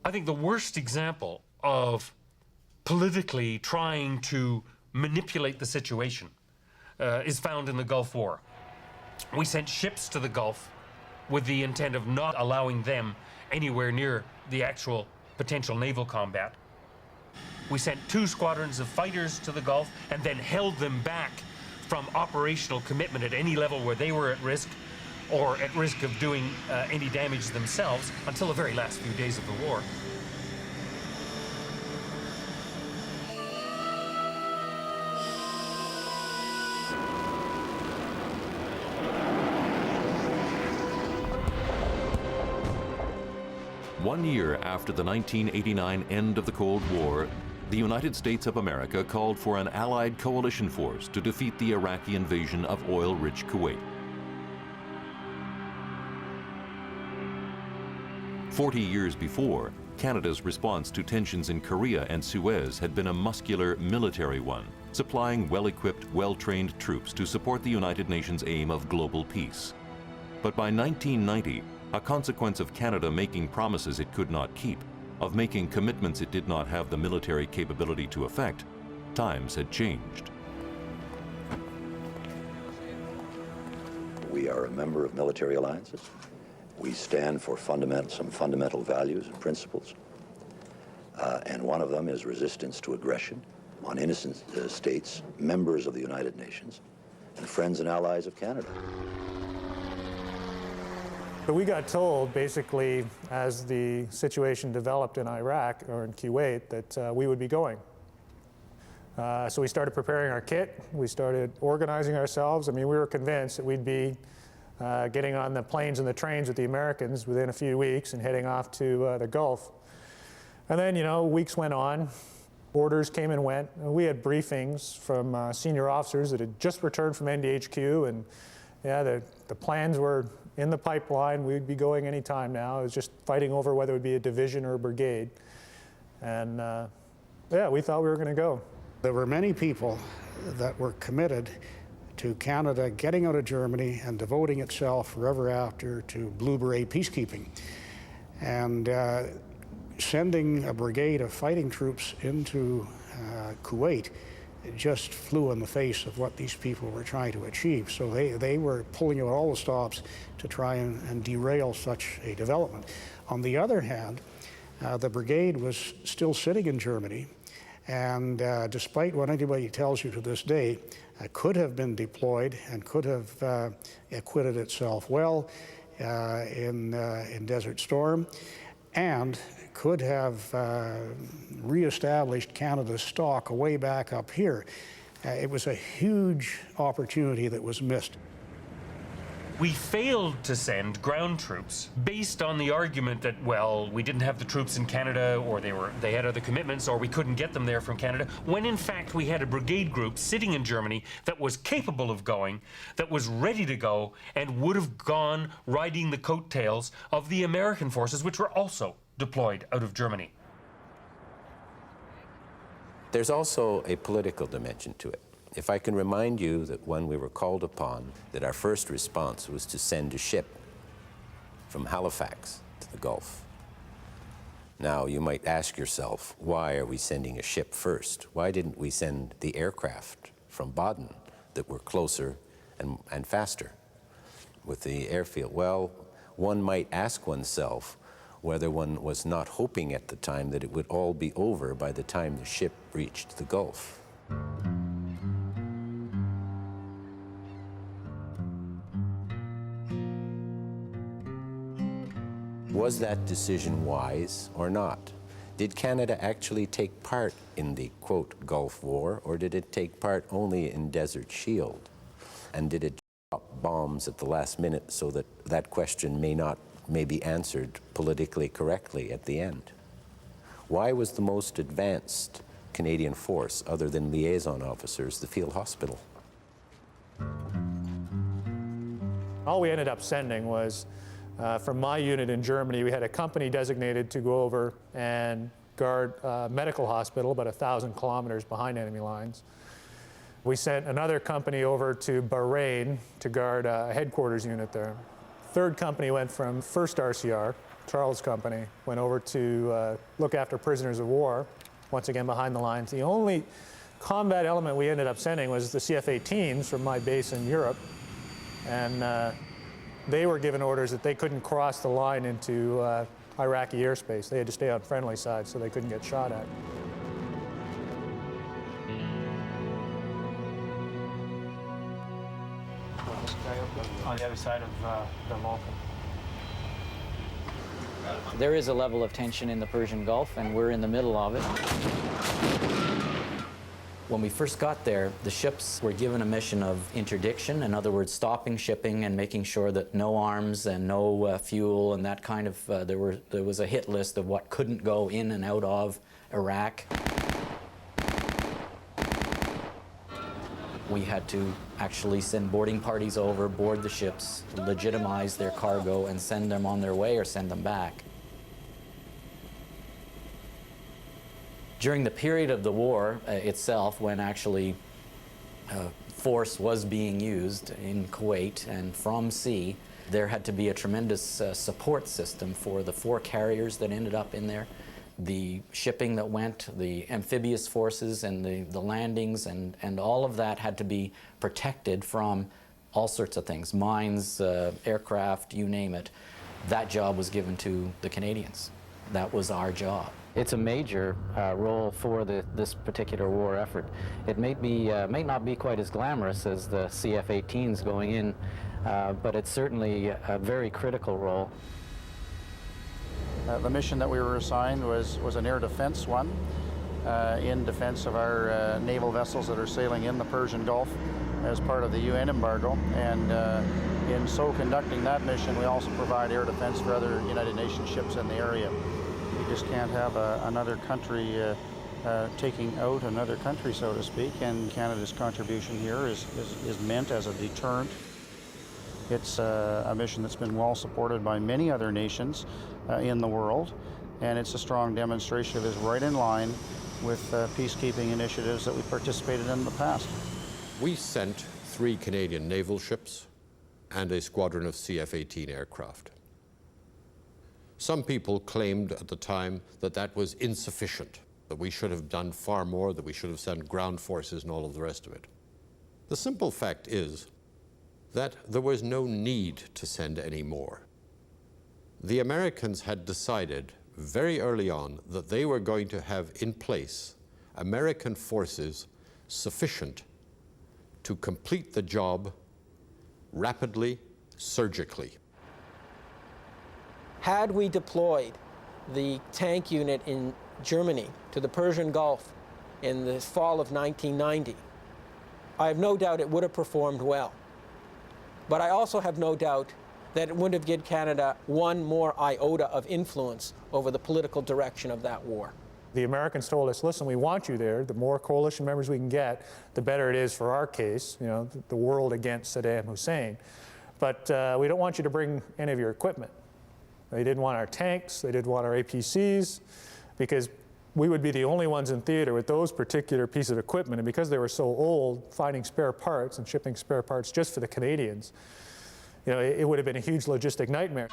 I think the worst example of politically trying to manipulate the situation is found in the Gulf War. We sent ships to the Gulf with the intent of not allowing them anywhere near the actual potential naval combat. We sent 2 squadrons of fighters to the Gulf and then held them back from operational commitment at any level where they were at risk or at risk of doing any damage themselves until the very last few days of the war. One year after the 1989 end of the Cold War, the United States of America called for an Allied coalition force to defeat the Iraqi invasion of oil-rich Kuwait. 40 years before, Canada's response to tensions in Korea and Suez had been a muscular military one, supplying well-equipped, well-trained troops to support the United Nations' aim of global peace. But by 1990, a consequence of Canada making promises it could not keep, of making commitments it did not have the military capability to effect, times had changed. We are a member of military alliances. We stand for some fundamental values and principles. And one of them is resistance to aggression on innocent states, members of the United Nations, and friends and allies of Canada. But we got told, basically, as the situation developed in Iraq or in Kuwait, that we would be going. So we started preparing our kit. We started organizing ourselves. I mean, we were convinced that we'd be getting on the planes and the trains with the Americans within a few weeks and heading off to the Gulf. And then, you know, weeks went on. Orders came and went. And we had briefings from senior officers that had just returned from NDHQ, and yeah, the plans were in the pipeline. We'd be going any time now. It was just fighting over whether it would be a division or a brigade. And yeah, we thought we were going to go. There were many people that were committed to Canada getting out of Germany and devoting itself forever after to Blue Beret peacekeeping. And sending a brigade of fighting troops into Kuwait, it just flew in the face of what these people were trying to achieve. So they were pulling out all the stops to try and derail such a development. On the other hand, the brigade was still sitting in Germany, and despite what anybody tells you to this day, could have been deployed and could have acquitted itself well in Desert Storm, and could have reestablished Canada's stock way back up here. It was a huge opportunity that was missed. We failed to send ground troops based on the argument that, well, we didn't have the troops in Canada, or they had other commitments, or we couldn't get them there from Canada, when in fact we had a brigade group sitting in Germany that was capable of going, that was ready to go, and would have gone riding the coattails of the American forces, which were also deployed out of Germany. There's also a political dimension to it. If I can remind you that when we were called upon, that our first response was to send a ship from Halifax to the Gulf. Now, you might ask yourself, why are we sending a ship first? Why didn't we send the aircraft from Baden that were closer and faster with the airfield? Well, one might ask oneself whether one was not hoping at the time that it would all be over by the time the ship reached the Gulf. Was that decision wise or not? Did Canada actually take part in the, quote, Gulf War, or did it take part only in Desert Shield? And did it drop bombs at the last minute so that that question may be answered politically correctly at the end? Why was the most advanced Canadian force, other than liaison officers, the field hospital? All we ended up sending was, from my unit in Germany, we had a company designated to go over and guard a medical hospital about 1,000 kilometers behind enemy lines. We sent another company over to Bahrain to guard a headquarters unit there. third company went from first RCR, Charles' company, went over to look after prisoners of war, once again behind the lines. The only combat element we ended up sending was the CF-18s from my base in Europe, and they were given orders that they couldn't cross the line into Iraqi airspace. They had to stay on friendly side so they couldn't get shot at. On the other side of the Vulcan. There is a level of tension in the Persian Gulf, and we're in the middle of it. When we first got there, the ships were given a mission of interdiction, in other words, stopping shipping and making sure that no arms and no fuel and that kind of, there was a hit list of what couldn't go in and out of Iraq. We had to actually send boarding parties over, board the ships, legitimize their cargo, and send them on their way or send them back. During the period of the war itself, when actually force was being used in Kuwait and from sea, there had to be a tremendous support system for the 4 carriers that ended up in there, the shipping that went, the amphibious forces and the landings, and all of that had to be protected from all sorts of things, mines, aircraft, you name it. That job was given to the Canadians. That was our job. It's a major role for this particular war effort. It may not be quite as glamorous as the CF-18s going in, but it's certainly a very critical role. The mission that we were assigned was an air defense one, in defense of our naval vessels that are sailing in the Persian Gulf as part of the UN embargo. And in so conducting that mission, we also provide air defense for other United Nations ships in the area. You just can't have another country taking out another country, so to speak, and Canada's contribution here is meant as a deterrent. It's a mission that's been well supported by many other nations in the world, and it's a strong demonstration of it is right in line with peacekeeping initiatives that we participated in the past. We sent 3 Canadian naval ships and a squadron of CF-18 aircraft. Some people claimed at the time that that was insufficient, that we should have done far more, that we should have sent ground forces and all of the rest of it. The simple fact is that there was no need to send any more. The Americans had decided very early on that they were going to have in place American forces sufficient to complete the job rapidly, surgically. Had we deployed the tank unit in Germany to the Persian Gulf in the fall of 1990, I have no doubt it would have performed well. But I also have no doubt that it wouldn't have given Canada one more iota of influence over the political direction of that war. The Americans told us, listen, we want you there. The more coalition members we can get, the better it is for our case, you know, the world against Saddam Hussein. But we don't want you to bring any of your equipment. They didn't want our tanks, they didn't want our APCs, because we would be the only ones in theater with those particular pieces of equipment, and because they were so old, finding spare parts and shipping spare parts just for the Canadians, you know, it would have been a huge logistic nightmare.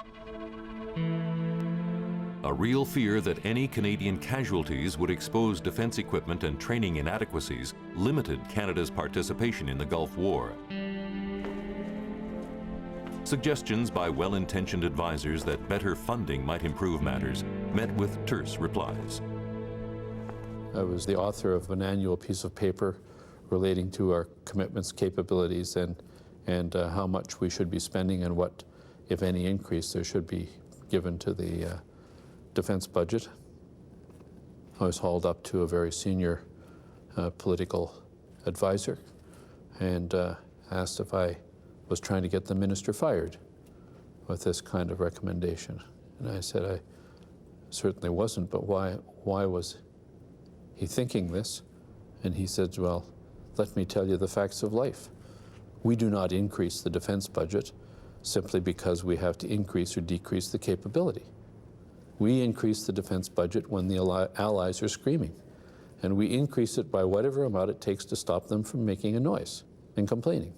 A real fear that any Canadian casualties would expose defense equipment and training inadequacies limited Canada's participation in the Gulf War. Suggestions by well-intentioned advisors that better funding might improve matters met with terse replies. I was the author of an annual piece of paper relating to our commitments, capabilities, and how much we should be spending and what, if any, increase there should be given to the defense budget. I was hauled up to a very senior political advisor and asked if I was trying to get the minister fired with this kind of recommendation. And I said I certainly wasn't, but why was he thinking this? And he said, well, let me tell you the facts of life. We do not increase the defense budget simply because we have to increase or decrease the capability. We increase the defense budget when the allies are screaming, and we increase it by whatever amount it takes to stop them from making a noise and complaining.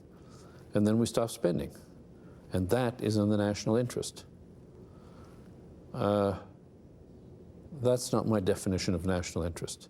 And then we stop spending. And that is in the national interest. That's not my definition of national interest.